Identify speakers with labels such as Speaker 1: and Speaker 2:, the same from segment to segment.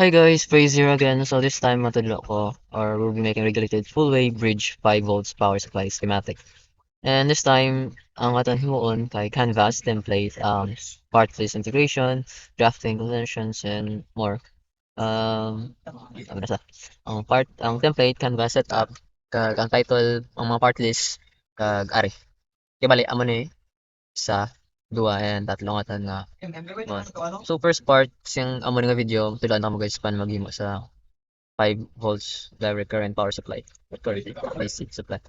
Speaker 1: Hi guys, Praise here again. So this time matudlo ko or we'll be making regulated full wave bridge 5 volts power supply schematic. And this time ang aton himuon kay canvas template part list integration, drafting conventions and more. Ano na sa ang template canvas setup kag ang title ang mga part list kag ari. Kay bali amo ni isa, dua, and tatlong atan nga mo. So first part siyang amo nga video tulan na mo guys pan maghimo sa 5 volts direct current power supply current AC supply.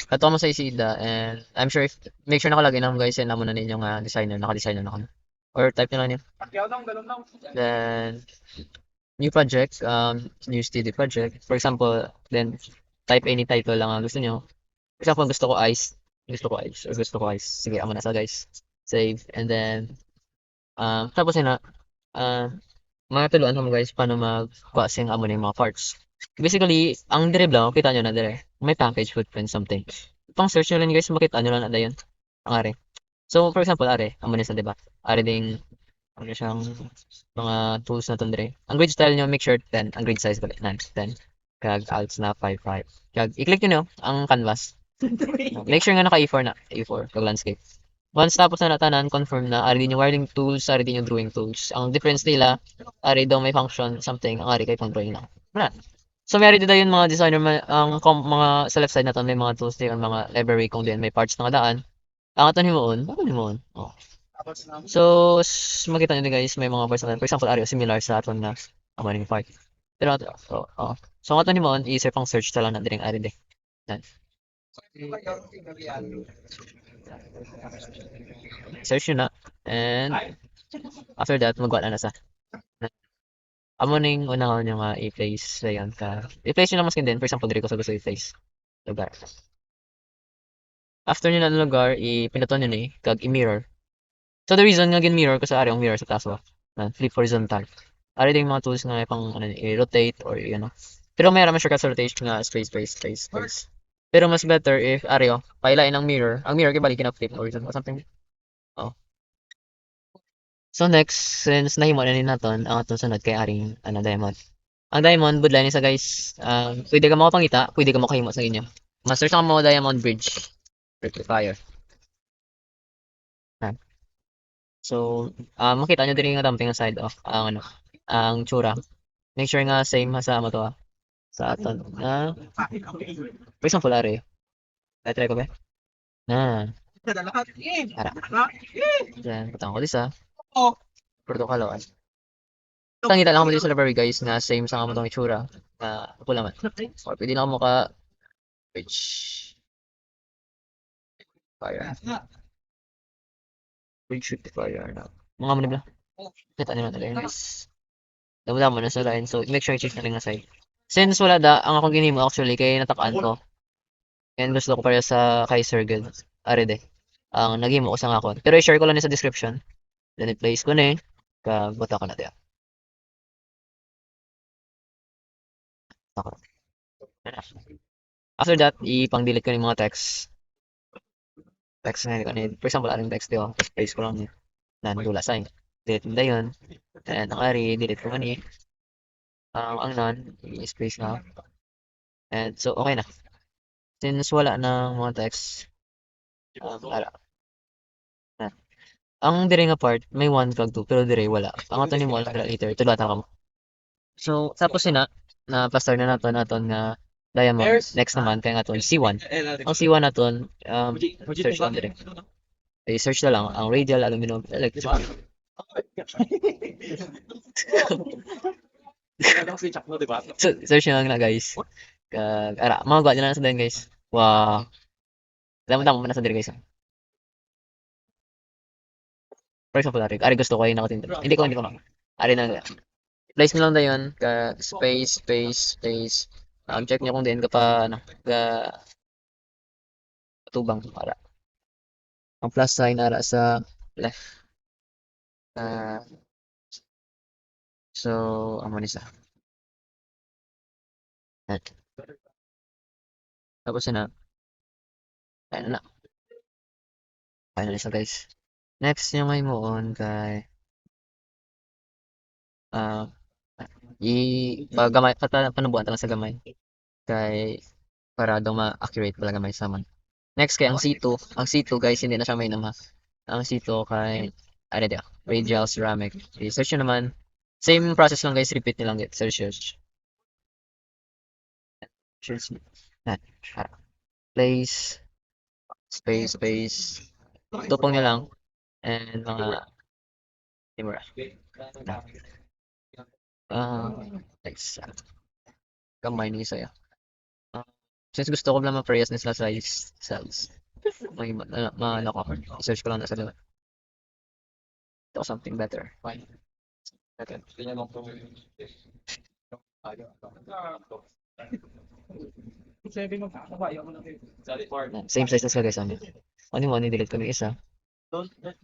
Speaker 1: Kato mo sa isida and I'm sure if make sure nakalagay na mo guys and amo na ninyo nga designer naka-designer na kamo or type nyo lang yun. Then new project new steady project for example then type any title lang ang gusto nyo. For example gusto ko ice sige amo na sa guys save and then tapos yun na ah mga tuluan mo guys paano mag-passing amo ng mga parts. Basically, ang dire lang, kita nyo na dire. May package footprint something. Pang search nyo lang guys, makita nyo lang na yun. Ang are. So, for example, are, amo nisa, diba? Are ding, ano siyang mga tools na dire. Ang grid style nyo, make sure 10. Ang grid size pala, 9, 10. Kag alt na 5, 5. Kag, i-click nyo ang canvas. Make sure nga naka A4 na. A4, kag landscape. Once tapos na natanan, confirm na ari din yung wiring tools, ari din yung drawing tools. Ang difference nila, ari daw may function something, ang ari kay pang drawing lang. Wala. So may ari din yung mga designer mga sa left side naton may mga tools din mga library kung din may parts na kadaan. Ang aton himuon, ano himuon? Oh. So makita niyo guys, may mga parts na for example ari similar sa aton na amaning part. Pero so ang aton himuon i pang search ta lang na diring ari din. Yan. Search yun na. And after that, magwala na sa. Amo ning unahon yung i-place ayan ka. I-place nyo lang maskin din. For example, diri ko sa gusto i-place lugar. After nyo na lugar, ipinaton nyo ni kag i-mirror. So the reason nga gin mirror ko sa ari yung mirror sa taas flip horizontal. Ari ding mga tools nga pang ano, i-rotate or you know. Pero may raman shortcut sa rotation nga space. Pero mas better if ari pailain ang mirror. Ang mirror kay balik na flip horizontal something. Oh. So next, since nahimo na ni naton ang atong sunod kay aring diamond. Ang diamond budlay ni sa guys, pwede ka makapangita, pwede ka makahimo sa inyo. Master sa mo diamond bridge rectifier. Yan. So, makita nyo din nga dumping ang side off ang ang tsura. Make sure nga same sa mo to sa aton. For example, are. Try ko ba? Na. Ara. Yan, putang ko disa. Protokolo. Tangita lang mo dito sa library guys na same sa mo tong itsura na pula man. Or pwede na mo ka bridge fire. Bridge rectifier na. Mga manibla. Kita nyo na talaga guys. Damo-damo na sa line. So, make sure i-check na lang na side. Since wala da, ang akong ginimo actually kay natakaan ko. And gusto ko para sa kay Sir Good. Are de. Ang nagimo ko sa akon. Pero i-share ko lang sa description. Then i-place ko na eh. Kabuta ko na diya. Ako. After that, ipang-delete ko yung mga text. Text na yun. For example, aring text diyo. Place ko lang yun. Nandula sign. Delete mo na yun. And ang ari, delete ko man eh. Ang non, i-space na. And so, okay na. Since wala na mga text, ara. Ang dire nga part, may 1 kag 2, pero dire wala. Ang ato ni mo later, tulatan ka mo. So, tapos na, na-plaster na naton aton nga diamond. Next naman, kaya nga aton C1. Ang C1 naton, search lang dire. I-search na lang ang radial aluminum electric. So, search nyo lang na guys. Ara, mga gwa nyo na sa din guys. Wow. Damo-damo mo na sa dire guys. For example, ari gusto ko ay nakatinda. Hindi ko na. Ari na. Place nyo lang na yun. Space. Check nyo kung din ka pa, tubang para. Ang plus sign ara sa left. So, amo ni sa. Tapos na. Ayun na. Ayun na siya guys. Next yung may moon kay Pag gamay panubuan ta lang sa gamay kay para daw ma-accurate pala gamay sa man. Next kay ang C2. Ang C2 guys hindi na siya mainam ha. Ang C2 kay ano dia, radial ceramic. I-search nyo naman. Same process lang guys, repeat nyo lang get search. Search na. Place, space. Tupong nyo lang and mga timura. Next. Gamay ni saya. Since gusto ko lang ma-parehas na sila sa cells. May maano ko. I-search ko lang na sa dalawa. Ito something better. Fine. Okay. Same size na sila guys. Ano mo, delete ko ng isa. Delete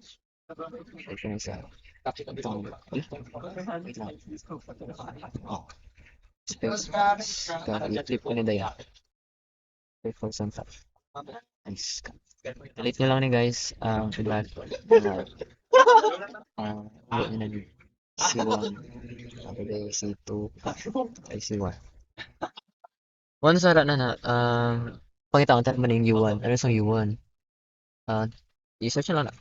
Speaker 1: ko ng isa. Wait lang. Oh. Space. I-flip ko ni Daya. Wait for some time. Nice. Delete nyo lang ni guys. Iba. Ano nyo na din. C1. Okay, C2. Ay, C1. Once na na, pakita ko tayo man yung U1. Ano yung U1? I-search nyo lang na.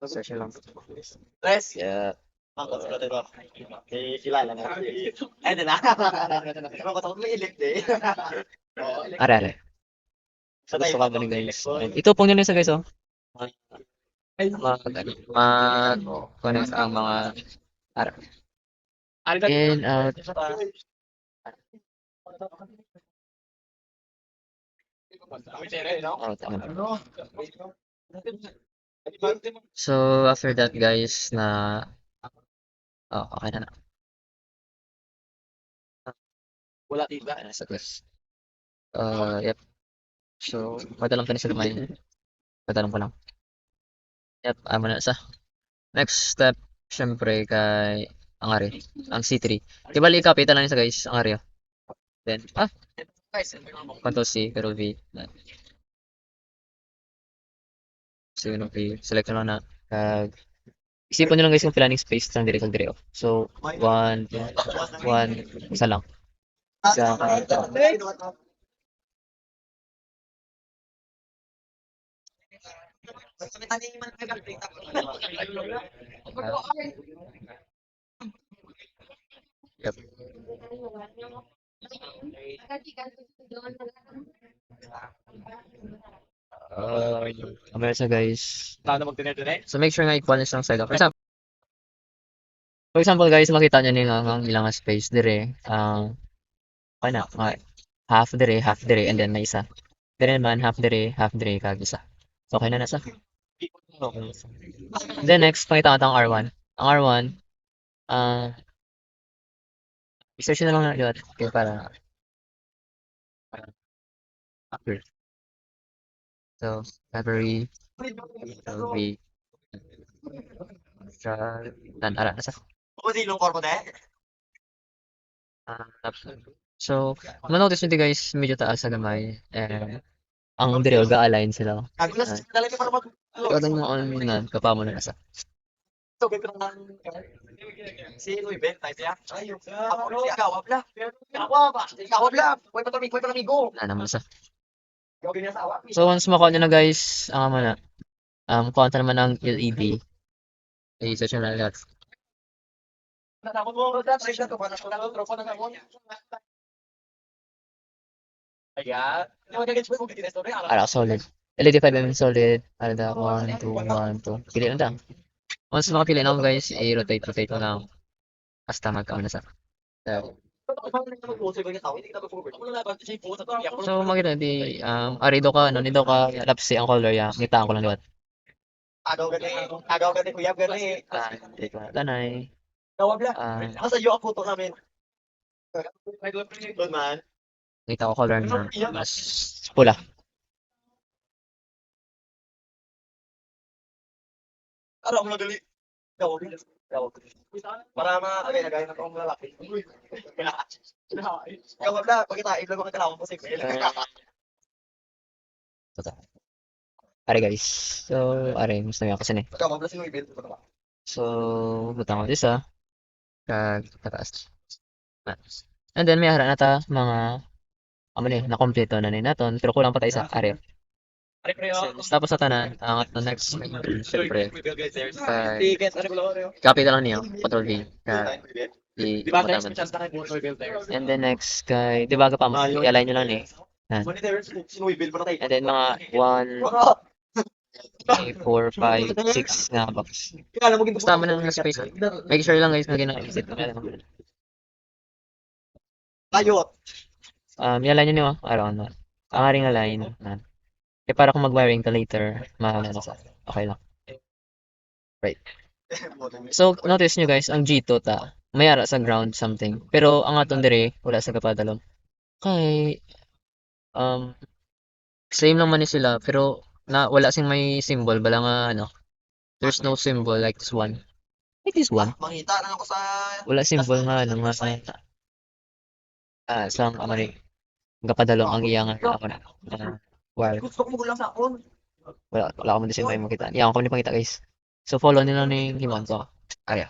Speaker 1: Search nyo lang. Yeah. Are. So, gusto ka ba ni guys? Itupong nyo na sa guys, oh. Connect ang mga are. In, out. Oh, tama. So, after that guys, okay na. Wala dito. Sa class. Yep. So, padalang ka na sa gamay. Padalang ko lang. Yep, amo na sa. Next step, syempre kay ang ari, ang C3. Di bali copy lang sa guys, ang ari. Then, Control C, pero V. So, yun, okay. Select na lang na. Isipan nyo lang guys yung planning space lang dire kag dire. So, 1, 1, isa lang. Isa. Yep. Sa guys. So, make sure nga equal na lang side up. For example guys, makita nyo nila ang ilang space dire. Okay na, half dire, and then may isa. Dire naman, half dire, kag isa. So, okay na nasa. Okay. Then next, pakita ko ang R1. Ang R1, i-search na lang na yun. Okay, para accurate. So, February, dan ara nasa. So, manotice nyo guys, medyo taas sa gamay. Ang dire ga-align sila. Kadang mo on nga kapamo na nasa. Wala naman sa. So once makuha nyo na guys, ang ano na, kuha naman ng LED. I-search nyo na lahat. Solid. LED 5mm solid. Alda 1, 2, 1, 2. Pili lang lang. Once makapili na ako guys, i-rotate mo lang. Basta magkaon na sa. So makita di arido ka nido ka lapsi ang color ya. Ngitaan ko lang liwat. Agaw gani kuyab gani. Tanay. Asa yo ang photo namin. Good man. Kita ko color na mas pula. Araw mo gali. Para mga nagaya na tong lalaki. Ikaw na, pagkita ilang mga kalawang posible. Are guys. So, are, gusto niya kasi ni. So butang ko isa kag taas na. And then may ara na ta mga amo ni na kompleto na ni naton pero kulang pa ta isa are. Tapos sa tanan ang ato next syempre kay copy na lang niyo control V kag i-butaman. And then next kay di ba pa mo i-align nyo lang ni. Yan. And then mga 1 3, 4, 5, 6 nga box. Basta mo ng space. Make sure lang guys na gina-exit kami lang. I-align nyo niyo around na. Ang aring align. Yan. Eh para kung mag-wiring ka later, mahala na sa okay lang. Right. So, notice nyo guys, ang G2 ta, may ara sa ground something. Pero ang aton dire, wala sa kapadalom. Kay, um, same lang man ni sila, pero na wala sing may symbol, bala nga ano, there's no symbol like this one. Like this one.
Speaker 2: Mangita na ako sa
Speaker 1: Wala symbol nga, ano nga, sang amari, kapadalom ang iyang, ako na, wire.
Speaker 2: gusto ko lang sa akon.
Speaker 1: Wala ko man din may makita. Iyan ko ni pangita guys. So, follow nila ni Himon ko. Aya.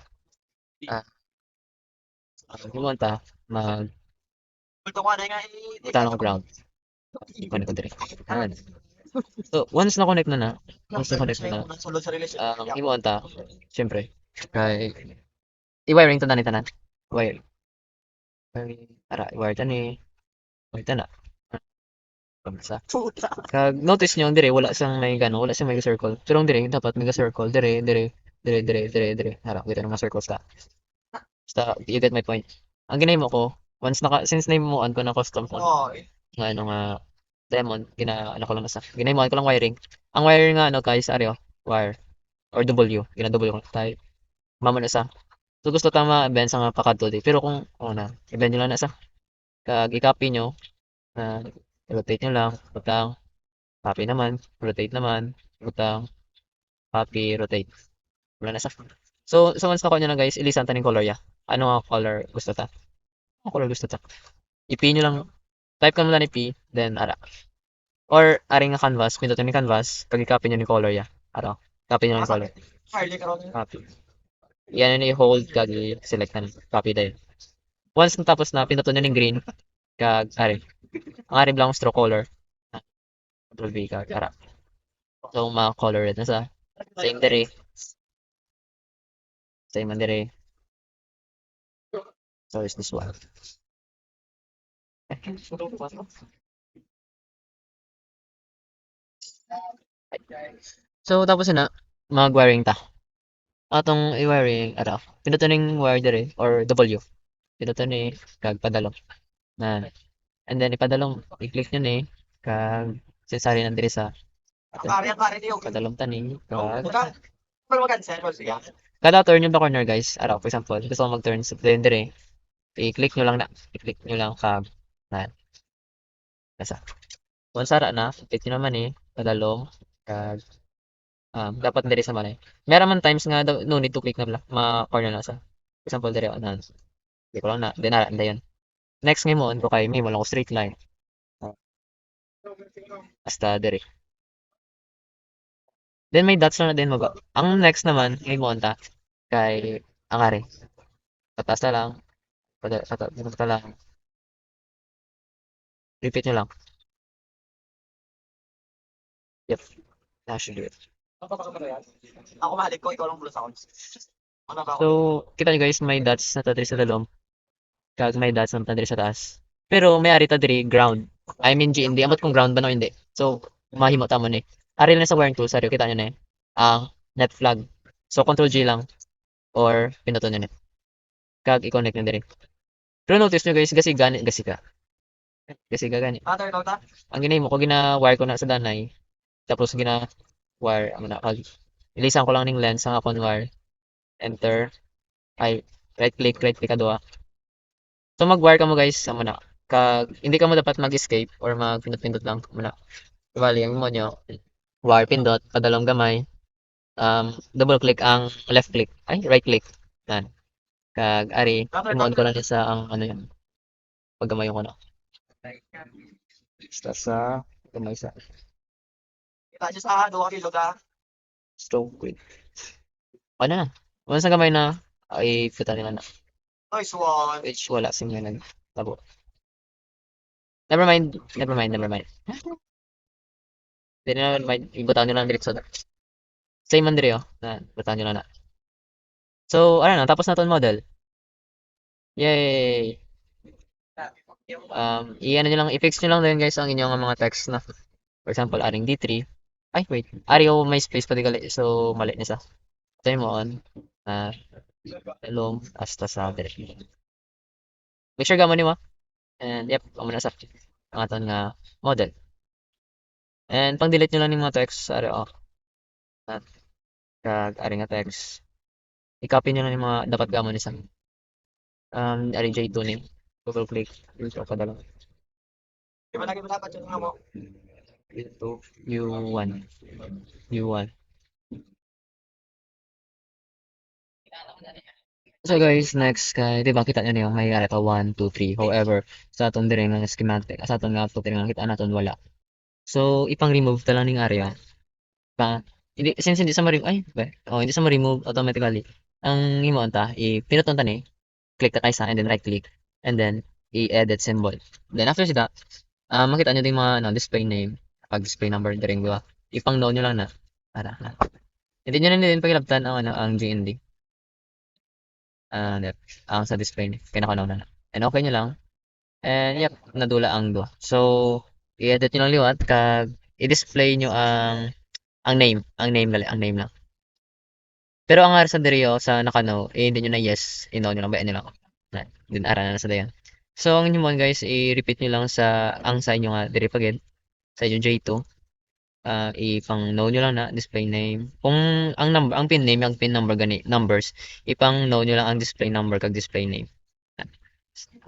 Speaker 1: Ah, Himon ta, mag,
Speaker 2: Gusto ko na nga
Speaker 1: Punta ko ground. Connect ko direct. Ayan. So, once na-connect na na, once na-connect na na,
Speaker 2: sulod sa relasyon.
Speaker 1: himuan ta, syempre, kay, i-wiring to na ni tanan. Wiring. Ara, i-wire ta ni, wire ta na. Sa.
Speaker 2: Puta.
Speaker 1: Kag, notice nyo, dire, wala siyang may gano, wala siyang may circle. Pero ang dire, dapat may circle, dire. Ara, kita ng mga circles ka. Basta, you get my point. Ang ginay mo ko, since name mo ko na custom phone,
Speaker 2: Oh,
Speaker 1: nga ano nga Demon, ano ko lang sa ginaimuan ko lang wiring. Ang wiring nga ano guys, aryo, wire or W, gina-W ko tayo. Mamo na sa. So gusto tama ben sa nga pakadto di. Pero kung na, i-bend nyo lang na sa kag i-copy nyo na rotate nyo lang, butang copy naman, rotate naman, butang copy, rotate. Wala na sa. So once na ko nyo na guys, ilisan ta ning color ya. Ano nga color gusto ta? Ano color gusto ta? I-P nyo lang, type ka mo lang ni P, then ara. Or aring nga canvas, pindutin ni canvas, pag i-copy nyo ni color ya. Araw. Copy nyo ni color.
Speaker 2: Harley karon.
Speaker 1: Copy. Yan yun i-hold kag i-select na. Copy dahil. Once natapos na, pindutin nyo ni green, kag ari. Ang ari lang stroke color. Control V kag ara. So mga color red na sa. Same dire. Same man dire. So is this one. So tapos na, mag-wiring ta. Atong i-wiring, ara. Pindutin ning wire dire or W. Pindutin ni kag padalong. Na. And then ipadalong, i-click nyo ni kag sensari nandiri sa
Speaker 2: Pare niyo.
Speaker 1: padalong tani kag
Speaker 2: Pero mag-cancel ko siya.
Speaker 1: kada turn yung corner guys. Araw, for example, gusto ko mag-turn sa then dire. I-click nyo lang na. I-click nyo lang kag na. Nasa. Once sara na, click nyo naman padalong kag dapat dire sa manay. Meron man times nga no need to click na ma-corner na sa. For example, dire na. Hindi ko lang na. Then ara, yun. Next ngayon ko kay may mo lang ko straight line. Hasta dire. Then may dots na din mag. Ang next naman, ngay monta kay ang ari. Pataas na lang. Pataas na lang. Repeat nyo lang. Yep. That should do it.
Speaker 2: Ako mahalik ko, ikaw lang bulas ako. Ano ba ako?
Speaker 1: So, kita nyo guys, may dots na tadiri sa dalom. Kag may dots na tadiri sa taas. Pero may ari tadiri ground. I mean GND. Amot kung ground ba no hindi. So, mahimo tamo ni. Ari na sa wiring tool, saryo kita nyo na ang net flag. So, control G lang. Or, pinuto nyo net. Kag i-connect nyo diri. Pero notice nyo guys, gasika. Gasika gani.
Speaker 2: Turn out na?
Speaker 1: Ang ginay mo ko gina-wire ko na sa danay. Tapos gina-wire amo na kag ilisan ko lang ning lens ang akong wire. Enter. Ay right click kadua. So mag-wire ka mo guys amo na. Kag hindi ka mo dapat mag-escape or magpindot-pindot lang amo na. Bali ang mo nyo wire pindot padalong gamay. Double click ang left click. Ay right click. Yan. Kag ari imo ko lang sa ang ano yan. Paggamay ko na. Basta sa gamay sa
Speaker 2: Kita siya sa 2 kilo ka.
Speaker 1: stroke with. Ano na? Once na gamay na, ay puta nila na.
Speaker 2: Nice one.
Speaker 1: Which wala sing nga nagtabo. Never mind, never mind, never mind. Hindi na never mind, ibutaw nyo lang diretso na. Same man dire, oh. Na, ibutaw nyo lang na. So, ano na, tapos na to model. Yay! I-ano nyo lang, i-fix nyo lang din guys ang inyong mga text na. For example, aring D3. Ay, wait. Ariyo may space pati gali. So, mali na sa. Tayo mo on. Uh, hello, hasta sa dire. Make sure gamon mo. And yep, amo na sa. Ang aton nga model. And pang delete nyo lang ng mga text. Ari, oh. At, kag, ari nga text. I-copy nyo lang yung mga dapat gamon ni sa. Ari J2 name. Double click. Dito ka dala.
Speaker 2: Di ba lagi mo dapat yung mo?
Speaker 1: Ito, U1. U1. So guys, next kay, di ba kita nyo na yung may ito 1, 2, 3. However, sa aton dire nga schematic, sa aton nga output dire nga kita naton wala. So, ipang-remove ta lang ning area. Pa, hindi, since hindi sa ma-remove, ay, ba? Oh, hindi sa ma-remove automatically. Ang imo ta, pinuton ta ni, click ta kaysa, and then right click, and then i-edit symbol. Then after sida, makita nyo din mga ano, display name, pag display number dire, di ba? Ipang-down nyo lang na, para, hindi nyo na din pagilabtan ang ano, ang GND. Yep, ang sa display ni, kinakanaw na. And okay nyo lang. And yep, nadula ang do. So, i-edit nyo lang liwat, kag i-display nyo ang name gali, ang name lang. Pero ang ara sa diri sa nakano, hindi nyo na yes, ino nyo lang, bayaan nyo lang. Na, din ara na sa dayan. So, ang inyo mo guys, i-repeat nyo lang ang sa inyo nga diri pagid, sa inyo J2. Ipang no nyo lang na display name. Kung ang pin name, ang pin number gani, numbers, ipang no nyo lang ang display number kag display name.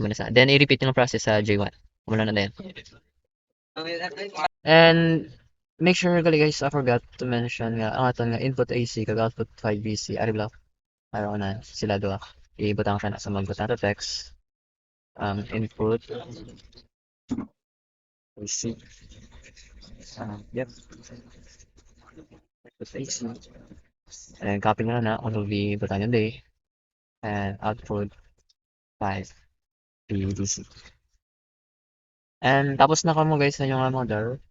Speaker 1: Muna sa. Then i-repeat yung process sa J1. Muna na din. And make sure gali guys, I forgot to mention nga ang aton nga input AC kag output 5BC ari block. Araw na sila duha. Ibutang ka na sa magbutang to text. Input AC. Yep. Input AC. And copy na na on the butang yun day. And output 5 BDC. And tapos na ko mo guys sa inyong model.